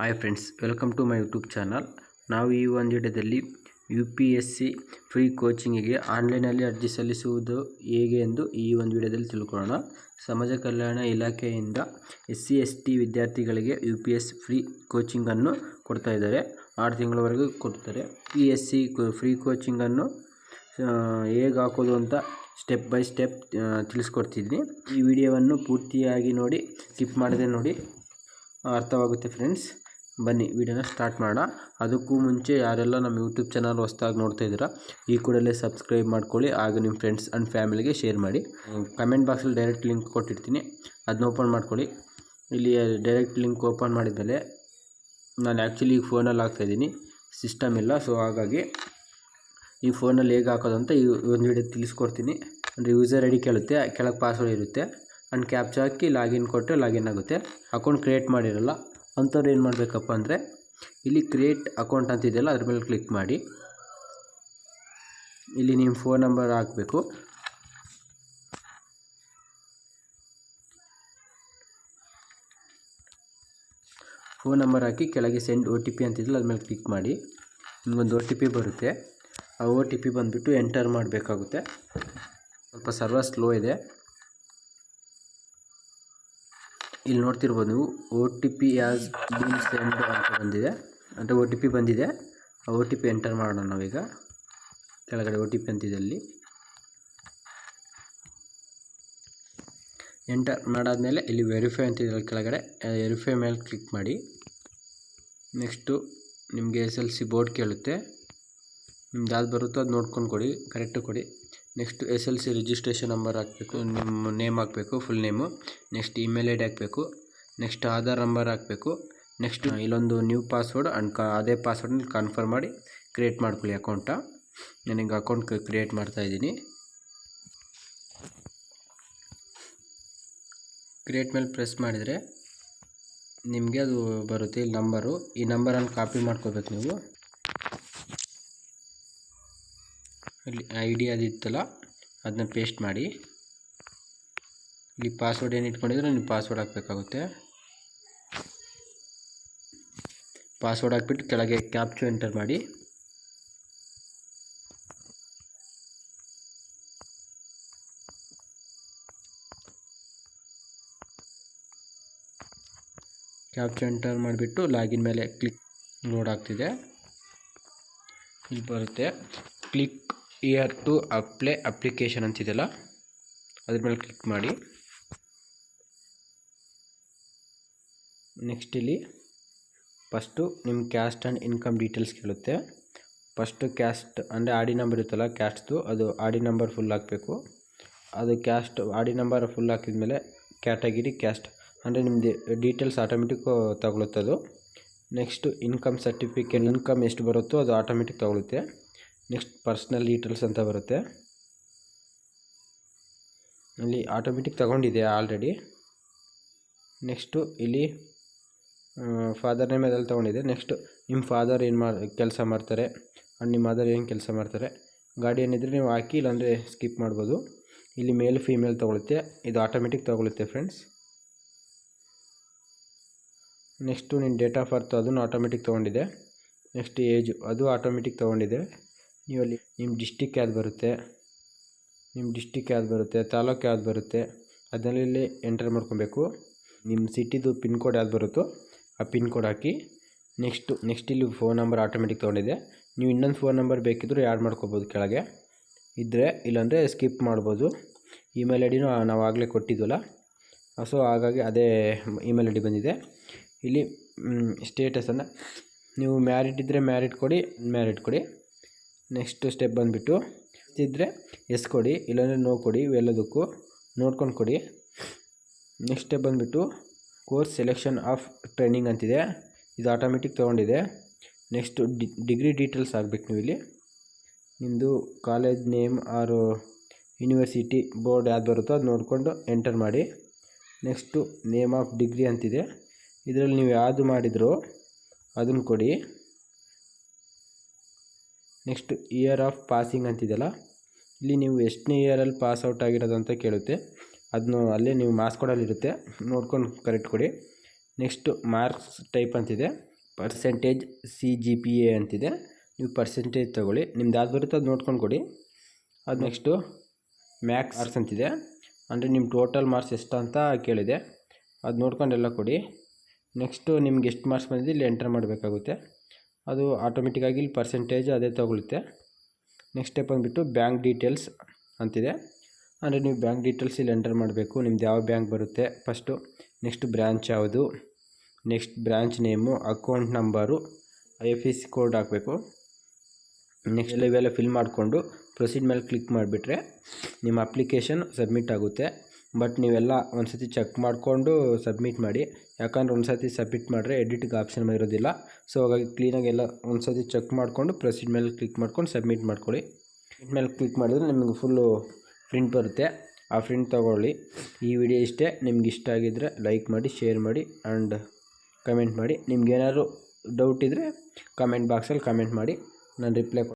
Hi friends, welcome to my YouTube channel. ನಾವು ಈ ಒಂದು ವಿಡಿಯೋದಲ್ಲಿ UPSC ಫ್ರೀ ಕೋಚಿಂಗಿಗೆ ಆನ್ಲೈನಲ್ಲಿ ಅರ್ಜಿ ಸಲ್ಲಿಸುವುದು ಹೇಗೆ ಎಂದು ಈ ಒಂದು ವಿಡಿಯೋದಲ್ಲಿ ತಿಳ್ಕೊಳ್ಳೋಣ. ಸಮಾಜ ಕಲ್ಯಾಣ ಇಲಾಖೆಯಿಂದ SC/ST ವಿದ್ಯಾರ್ಥಿಗಳಿಗೆ UPSC ಫ್ರೀ ಕೋಚಿಂಗನ್ನು ಕೊಡ್ತಾ ಇದ್ದಾರೆ. 6 ತಿಂಗಳವರೆಗೂ ಕೊಡ್ತಾರೆ. UPSC ಫ್ರೀ ಕೋಚಿಂಗನ್ನು ಹೇಗೆ ಹಾಕೋದು ಅಂತ ಸ್ಟೆಪ್ ಬೈ ಸ್ಟೆಪ್ ತಿಳಿಸ್ಕೊಡ್ತಿದ್ದೀನಿ. ಈ ವಿಡಿಯೋವನ್ನು ಪೂರ್ತಿಯಾಗಿ ನೋಡಿ, ಸ್ಕಿಪ್ ಮಾಡದೆ ನೋಡಿ, ಅರ್ಥವಾಗುತ್ತೆ ಫ್ರೆಂಡ್ಸ್. ಬನ್ನಿ ವಿಡಿಯೋನ ಸ್ಟಾರ್ಟ್ ಮಾಡೋಣ. ಅದಕ್ಕೂ ಮುಂಚೆ ಯಾರೆಲ್ಲ ನಮ್ಮ ಯೂಟ್ಯೂಬ್ ಚಾನಲ್ ಹೊಸದಾಗಿ ನೋಡ್ತಾ ಇದ್ದೀರಾ, ಈ ಕೂಡಲೇ ಸಬ್ಸ್ಕ್ರೈಬ್ ಮಾಡ್ಕೊಳ್ಳಿ, ಹಾಗೂ ನಿಮ್ಮ ಫ್ರೆಂಡ್ಸ್ ಆ್ಯಂಡ್ ಫ್ಯಾಮಿಲಿಗೆ ಶೇರ್ ಮಾಡಿ. ಕಮೆಂಟ್ ಬಾಕ್ಸಲ್ಲಿ ಡೈರೆಕ್ಟ್ ಲಿಂಕ್ ಕೊಟ್ಟಿರ್ತೀನಿ, ಅದನ್ನ ಓಪನ್ ಮಾಡ್ಕೊಳ್ಳಿ. ಇಲ್ಲಿ ಡೈರೆಕ್ಟ್ ಲಿಂಕ್ ಓಪನ್ ಮಾಡಿದ್ಮೇಲೆ ನಾನು ಆ್ಯಕ್ಚುಲಿ ಈಗ ಫೋನಲ್ಲಿ ಹಾಕ್ತಾಯಿದ್ದೀನಿ, ಸಿಸ್ಟಮ್ ಇಲ್ಲ. ಸೊ ಹಾಗಾಗಿ ಈ ಫೋನಲ್ಲಿ ಹೇಗೆ ಹಾಕೋದು ಅಂತ ಈ ಒಂದು ವಿಡಿಯೋ ತಿಳಿಸ್ಕೊಡ್ತೀನಿ. ಅಂದರೆ ಯೂಸರ್ ಐ ಡಿ ಕೇಳುತ್ತೆ, ಕೆಳಗೆ ಪಾಸ್ವರ್ಡ್ ಇರುತ್ತೆ, ಆ್ಯಂಡ್ ಕ್ಯಾಪ್ಚಾ ಹಾಕಿ ಲಾಗಿನ್ ಕೊಟ್ಟರೆ ಲಾಗಿನ್ ಆಗುತ್ತೆ. ಅಕೌಂಟ್ ಕ್ರಿಯೇಟ್ ಮಾಡಿರಲ್ಲ ಅಂಥವ್ರು ಏನು ಮಾಡಬೇಕಪ್ಪ ಅಂದರೆ, ಇಲ್ಲಿ ಕ್ರಿಯೇಟ್ ಅಕೌಂಟ್ ಅಂತಿದೆಯಲ್ಲ ಅದ್ರ ಮೇಲೆ ಕ್ಲಿಕ್ ಮಾಡಿ. ಇಲ್ಲಿ ನಿಮ್ಮ ಫೋನ್ ನಂಬರ್ ಹಾಕಬೇಕು. ಫೋನ್ ನಂಬರ್ ಹಾಕಿ ಕೆಳಗೆ ಸೆಂಡ್ OTP ಅಂತಿದೆಯಲ್ಲ ಅದ್ರ ಮೇಲೆ ಕ್ಲಿಕ್ ಮಾಡಿ. ನಿಮಗೊಂದು OTP ಬರುತ್ತೆ. ಆ OTP ಬಂದುಬಿಟ್ಟು ಎಂಟರ್ ಮಾಡಬೇಕಾಗುತ್ತೆ. ಸ್ವಲ್ಪ ಸರ್ವರ್ ಸ್ಲೋ ಇದೆ. ಇಲ್ಲಿ ನೋಡ್ತಿರ್ಬೋದು ನೀವು, OTP ಹ್ಯಾಸ್ ಬೀನ್ ಸೆಂಡ್ ಅಂತ ಬಂದಿದೆ, ಅಂದರೆ OTP ಬಂದಿದೆ. ಆ OTP ಎಂಟರ್ ಮಾಡೋಣ ನಾವೀಗ. ಕೆಳಗಡೆ OTP ಅಂತಿದೆ, ಅಲ್ಲಿ ಎಂಟರ್ ಮಾಡಾದಮೇಲೆ ಇಲ್ಲಿ ವೆರಿಫೈ ಅಂತಿದೆ ಕೆಳಗಡೆ, ವೆರಿಫೈ ಮೇಲೆ ಕ್ಲಿಕ್ ಮಾಡಿ. ನೆಕ್ಸ್ಟು ನಿಮಗೆ SLC ಬೋರ್ಡ್ ಕೇಳುತ್ತೆ, ನಿಮ್ದು ಯಾವ್ದು ಬರುತ್ತೋ ಅದು ನೋಡ್ಕೊಂಡು ಕೊಡಿ, ಕರೆಕ್ಟು ಕೊಡಿ. ನೆಕ್ಸ್ಟು SLC ರಿಜಿಸ್ಟ್ರೇಷನ್ ನಂಬರ್ ಹಾಕಬೇಕು, ನಿಮ್ಮ ನೇಮ್ ಹಾಕಬೇಕು, full name. Next email I D ಹಾಕಬೇಕು. ನೆಕ್ಸ್ಟ್ ಆಧಾರ್ ನಂಬರ್ ಹಾಕಬೇಕು. ನೆಕ್ಸ್ಟ್ ಇಲ್ಲೊಂದು ನ್ಯೂ ಪಾಸ್ವರ್ಡ್ ಆ್ಯಂಡ್ ಅದೇ ಪಾಸ್ವರ್ಡ್ನ ಕನ್ಫರ್ಮ್ ಮಾಡಿ ಕ್ರಿಯೇಟ್ ಮಾಡ್ಕೊಳ್ಳಿ ಅಕೌಂಟ. ನನಗೆ ಅಕೌಂಟ್ ಕ್ರಿಯೇಟ್ ಮಾಡ್ತಾಯಿದ್ದೀನಿ. ಕ್ರಿಯೇಟ್ ಮೇಲೆ ಪ್ರೆಸ್ ಮಾಡಿದರೆ ನಿಮಗೆ ಅದು ಬರುತ್ತೆ, ಇಲ್ಲಿ ನಂಬರು. ಈ ನಂಬರನ್ನು ಕಾಪಿ ಮಾಡ್ಕೋಬೇಕು ನೀವು. ಇಲ್ಲಿ ID ಅದಿತ್ತಲ್ಲ ಅದನ್ನ ಪೇಸ್ಟ್ ಮಾಡಿ. ಇಲ್ಲಿ ಪಾಸ್ವರ್ಡ್ ಏನು ಇಟ್ಕೊಂಡಿದ್ರೆ ನೀವು ಪಾಸ್ವರ್ಡ್ ಹಾಕಬೇಕಾಗುತ್ತೆ. ಪಾಸ್ವರ್ಡ್ ಹಾಕ್ಬಿಟ್ಟು ಕೆಳಗೆ ಕ್ಯಾಪ್ಚಾ ಎಂಟರ್ ಮಾಡಿ. ಕ್ಯಾಪ್ಚಾ ಎಂಟರ್ ಮಾಡಿಬಿಟ್ಟು ಲಾಗಿನ್ ಮೇಲೆ ಕ್ಲಿಕ್. ಲೋಡ್ ಆಗ್ತಿದೆ. ಇಲ್ಲಿ ಬರುತ್ತೆ click here to apply application ಅಂತಿದೆಯಲ್ಲ ಅದ್ರ ಮೇಲೆ ಕ್ಲಿಕ್ ಮಾಡಿ. ನೆಕ್ಸ್ಟ್ ಇಲ್ಲಿ ಫಸ್ಟು ನಿಮ್ಮ ಕ್ಯಾಸ್ಟ್ ಆ್ಯಂಡ್ ಇನ್ಕಮ್ ಡೀಟೇಲ್ಸ್ ಕೇಳುತ್ತೆ. ಫಸ್ಟು ಕ್ಯಾಸ್ಟ್ ಅಂದರೆ ಆರ್ ಡಿ ನಂಬರ್ ಇರುತ್ತಲ್ಲ ಕ್ಯಾಸ್ಟ್ದು, ಅದು ಆರ್ ಡಿ ನಂಬರ್ ಫುಲ್ ಹಾಕಬೇಕು. ಅದು caste R D number full ಹಾಕಿದ್ಮೇಲೆ ಕ್ಯಾಟಗಿರಿ ಕ್ಯಾಸ್ಟ್ ಅಂದರೆ ನಿಮ್ಮದು ಡೀಟೇಲ್ಸ್ ಆಟೋಮೆಟಿಕ್ ತಗೊಳುತ್ತದು. ನೆಕ್ಸ್ಟು ಇನ್ಕಮ್ ಸರ್ಟಿಫಿಕೇಟ್, ಇನ್ಕಮ್ ಎಷ್ಟು ಬರುತ್ತೋ ಅದು ಆಟೋಮೆಟಿಕ್ ತಗೊಳುತ್ತೆ. ನೆಕ್ಸ್ಟ್ ಪರ್ಸ್ನಲ್ ಡೀಟೇಲ್ಸ್ ಅಂತ ಬರುತ್ತೆ, ಇಲ್ಲಿ ಆಟೋಮೆಟಿಕ್ ತಗೊಂಡಿದೆ ಆಲ್ರೆಡಿ. ನೆಕ್ಸ್ಟು ಇಲ್ಲಿ ಫಾದರ್ ನೇಮ್ ಅದೆಲ್ಲ ತೊಗೊಂಡಿದೆ. ನೆಕ್ಸ್ಟು ನಿಮ್ಮ ಫಾದರ್ ಏನು ಕೆಲಸ ಮಾಡ್ತಾರೆ ಆ್ಯಂಡ್ ನಿಮ್ಮ ಮದರ್ ಏನು ಕೆಲಸ ಮಾಡ್ತಾರೆ. ಗಾರ್ಡಿಯನ್ ಇದ್ದರೆ ನೀವು ಹಾಕಿ, ಇಲ್ಲಾಂದರೆ ಸ್ಕಿಪ್ ಮಾಡ್ಬೋದು. ಇಲ್ಲಿ ಮೇಲ್ ಫೀಮೇಲ್ ತೊಗೊಳುತ್ತೆ, ಇದು ಆಟೋಮೆಟಿಕ್ ತೊಗೊಳುತ್ತೆ ಫ್ರೆಂಡ್ಸ್. ನೆಕ್ಸ್ಟು ನಿಮ್ಮ ಡೇಟ್ ಆಫ್ ಬರ್ತ್ ಅದನ್ನು ಆಟೋಮೆಟಿಕ್ ತೊಗೊಂಡಿದೆ. ನೆಕ್ಸ್ಟ್ ಏಜು ಅದು ಆಟೋಮೆಟಿಕ್ ತೊಗೊಂಡಿದೆ. ನೀವಲ್ಲಿ ನಿಮ್ಮ ಡಿಸ್ಟಿಕ್ ಯಾವ್ದು ಬರುತ್ತೆ, ತಾಲೂಕು ಯಾವ್ದು ಬರುತ್ತೆ ಅದನ್ನೆಲ್ಲ ಇಲ್ಲಿ ಎಂಟರ್ ಮಾಡ್ಕೊಬೇಕು. ನಿಮ್ಮ ಸಿಟಿದು ಪಿನ್ ಕೋಡ್ ಯಾವ್ದು ಬರುತ್ತೋ ಆ ಪಿನ್ ಕೋಡ್ ಹಾಕಿ. ನೆಕ್ಸ್ಟ್ ಇಲ್ಲಿ ಫೋನ್ ನಂಬರ್ ಆಟೋಮೆಟಿಕ್ ತೊಗೊಂಡಿದೆ. ನೀವು ಇನ್ನೊಂದು ಫೋನ್ ನಂಬರ್ ಬೇಕಿದ್ದರೂ ಆ್ಯಡ್ ಮಾಡ್ಕೋಬೋದು ಕೆಳಗೆ ಇದ್ದರೆ, ಇಲ್ಲಾಂದರೆ ಸ್ಕಿಪ್ ಮಾಡ್ಬೋದು. ಇಮೇಲ್ ಐ ಡಿನೂ ನಾವು ಆಗಲೇ ಕೊಟ್ಟಿದ್ವಲ್ಲ, ಸೊ ಹಾಗಾಗಿ ಅದೇ ಇಮೇಲ್ ಐ ಡಿ ಬಂದಿದೆ. ಇಲ್ಲಿ ಸ್ಟೇಟಸನ್ನು ನೀವು ಮ್ಯಾರಿಡ್ ಇದ್ದರೆ ಮ್ಯಾರಿಡ್ ಕೊಡಿ. ನೆಕ್ಸ್ಟ್ ಸ್ಟೆಪ್ ಬಂದುಬಿಟ್ಟು ಇದ್ದರೆ ಎಸ್ ಕೊಡಿ, ಇಲ್ಲಾಂದರೆ ನೋ ಕೊಡಿ. ಇವೆಲ್ಲದಕ್ಕೂ ನೋಡ್ಕೊಂಡು ಕೊಡಿ. ನೆಕ್ಸ್ಟ್ ಸ್ಟೆಪ್ ಬಂದುಬಿಟ್ಟು ಕೋರ್ಸ್ ಸೆಲೆಕ್ಷನ್ ಆಫ್ ಟ್ರೈನಿಂಗ್ ಅಂತಿದೆ, ಇದು ಆಟೋಮೆಟಿಕ್ ತೊಗೊಂಡಿದೆ. ನೆಕ್ಸ್ಟು ಡಿಗ್ರಿ ಡೀಟೇಲ್ಸ್ ಆಗಬೇಕು. ನೀವು ಇಲ್ಲಿ ನಿಮ್ಮದು ಕಾಲೇಜ್ ನೇಮ್ ಆರು ಯೂನಿವರ್ಸಿಟಿ ಬೋರ್ಡ್ ಯಾವ್ದು ಬರುತ್ತೋ ಅದು ನೋಡಿಕೊಂಡು ಎಂಟರ್ ಮಾಡಿ. ನೆಕ್ಸ್ಟು ನೇಮ್ ಆಫ್ ಡಿಗ್ರಿ ಅಂತಿದೆ, ಇದರಲ್ಲಿ ನೀವು ಯಾವುದು ಮಾಡಿದ್ರೋ ಅದನ್ನು ಕೊಡಿ. ನೆಕ್ಸ್ಟ್ ಇಯರ್ ಆಫ್ ಪಾಸಿಂಗ್ ಅಂತಿದೆಯಲ್ಲ, ಇಲ್ಲಿ ನೀವು ಎಷ್ಟನೇ ಇಯರಲ್ಲಿ ಪಾಸ್ಔಟ್ ಆಗಿರೋದು ಅಂತ ಕೇಳುತ್ತೆ. ಅದನ್ನು ಅಲ್ಲೇ ನೀವು ಮಾರ್ಕ್ಸ್ ಕೊಡೋಲ್ಲಿರುತ್ತೆ, ನೋಡ್ಕೊಂಡು ಕರೆಕ್ಟ್ ಕೊಡಿ. ನೆಕ್ಸ್ಟು ಮಾರ್ಕ್ಸ್ ಟೈಪ್ ಅಂತಿದೆ, ಪರ್ಸೆಂಟೇಜ್ CGPA ಅಂತಿದೆ. ನೀವು ಪರ್ಸೆಂಟೇಜ್ ತೊಗೊಳ್ಳಿ, ನಿಮ್ದು ಯಾವ್ದು ಬರುತ್ತೋ ಅದು ನೋಡ್ಕೊಂಡು ಕೊಡಿ. ಅದು ನೆಕ್ಸ್ಟು ಮ್ಯಾಕ್ಸ್ ಅಂತಿದೆ, ಅಂದರೆ ನಿಮ್ಮ ಟೋಟಲ್ ಮಾರ್ಕ್ಸ್ ಎಷ್ಟು ಅಂತ ಕೇಳಿದೆ, ಅದು ನೋಡ್ಕೊಂಡೆಲ್ಲ ಕೊಡಿ. ನೆಕ್ಸ್ಟು ನಿಮ್ಗೆ ಎಷ್ಟು ಮಾರ್ಕ್ಸ್ ಬಂದಿದೆ ಇಲ್ಲಿ ಎಂಟರ್ ಮಾಡಬೇಕಾಗುತ್ತೆ. ಅದು ಆಟೋಮೆಟಿಕ್ಕಾಗಿ ಇಲ್ಲಿ ಪರ್ಸೆಂಟೇಜ್ ಅದೇ ತೊಗೊಳುತ್ತೆ. ನೆಕ್ಸ್ಟ್ ಸ್ಟೆಪ್ ಬಂದುಬಿಟ್ಟು ಬ್ಯಾಂಕ್ ಡೀಟೇಲ್ಸ್ ಅಂತಿದೆ, ಅಂದರೆ ನೀವು ಬ್ಯಾಂಕ್ ಡೀಟೇಲ್ಸ್ ಇಲ್ಲಿ ಎಂಟರ್ ಮಾಡಬೇಕು. ನಿಮ್ದು ಯಾವ ಬ್ಯಾಂಕ್ ಬರುತ್ತೆ ಫಸ್ಟು, ನೆಕ್ಸ್ಟ್ ಬ್ರ್ಯಾಂಚ್ ಯಾವುದು, next branch name, account number, IFSC code ಹಾಕಬೇಕು. ನೆಕ್ಸ್ಟ್ ಇವೆಲ್ಲ ಫಿಲ್ ಮಾಡಿಕೊಂಡು ಪ್ರೊಸೀಡ್ ಮೇಲೆ ಕ್ಲಿಕ್ ಮಾಡಿಬಿಟ್ರೆ ನಿಮ್ಮ ಅಪ್ಲಿಕೇಶನ್ ಸಬ್ಮಿಟ್ ಆಗುತ್ತೆ. ಬಟ್ ನೀವೆಲ್ಲ ಒಂದು ಸತಿ ಚೆಕ್ ಮಾಡಿಕೊಂಡು ಸಬ್ಮಿಟ್ ಮಾಡಿ, ಯಾಕಂದ್ರೆ ಒಂದು ಸತಿ ಸಬ್ಮಿಟ್ ಮಾಡಿದ್ರೆ ಎಡಿಟ್ಗೆ ಆಪ್ಷನ್ ಇರೋದಿಲ್ಲ. ಸೊ ಹಾಗಾಗಿ ಕ್ಲೀನಾಗಿ ಎಲ್ಲ ಒಂದು ಸತಿ ಚೆಕ್ ಮಾಡಿಕೊಂಡು ಪ್ರೊಸೀಡ್ ಮೇಲೆ ಕ್ಲಿಕ್ ಮಾಡ್ಕೊಂಡು ಸಬ್ಮಿಟ್ ಮಾಡ್ಕೊಳ್ಳಿ. ಪ್ರಿಂಟ್ ಮೇಲೆ ಕ್ಲಿಕ್ ಮಾಡಿದ್ರೆ ನಿಮಗೆ ಫುಲ್ಲು ಪ್ರಿಂಟ್ ಬರುತ್ತೆ, ಆ ಪ್ರಿಂಟ್ ತೊಗೊಳ್ಳಿ. ಈ ವಿಡಿಯೋ ಇಷ್ಟೇ, ನಿಮ್ಗೆ ಇಷ್ಟ ಆಗಿದ್ದರೆ ಲೈಕ್ ಮಾಡಿ, ಶೇರ್ ಮಾಡಿ ಆ್ಯಂಡ್ ಕಮೆಂಟ್ ಮಾಡಿ. ನಿಮ್ಗೇನಾದ್ರು ಡೌಟ್ ಇದ್ದರೆ ಕಮೆಂಟ್ ಬಾಕ್ಸಲ್ಲಿ ಕಮೆಂಟ್ ಮಾಡಿ, ನಾನು ರಿಪ್ಲೈ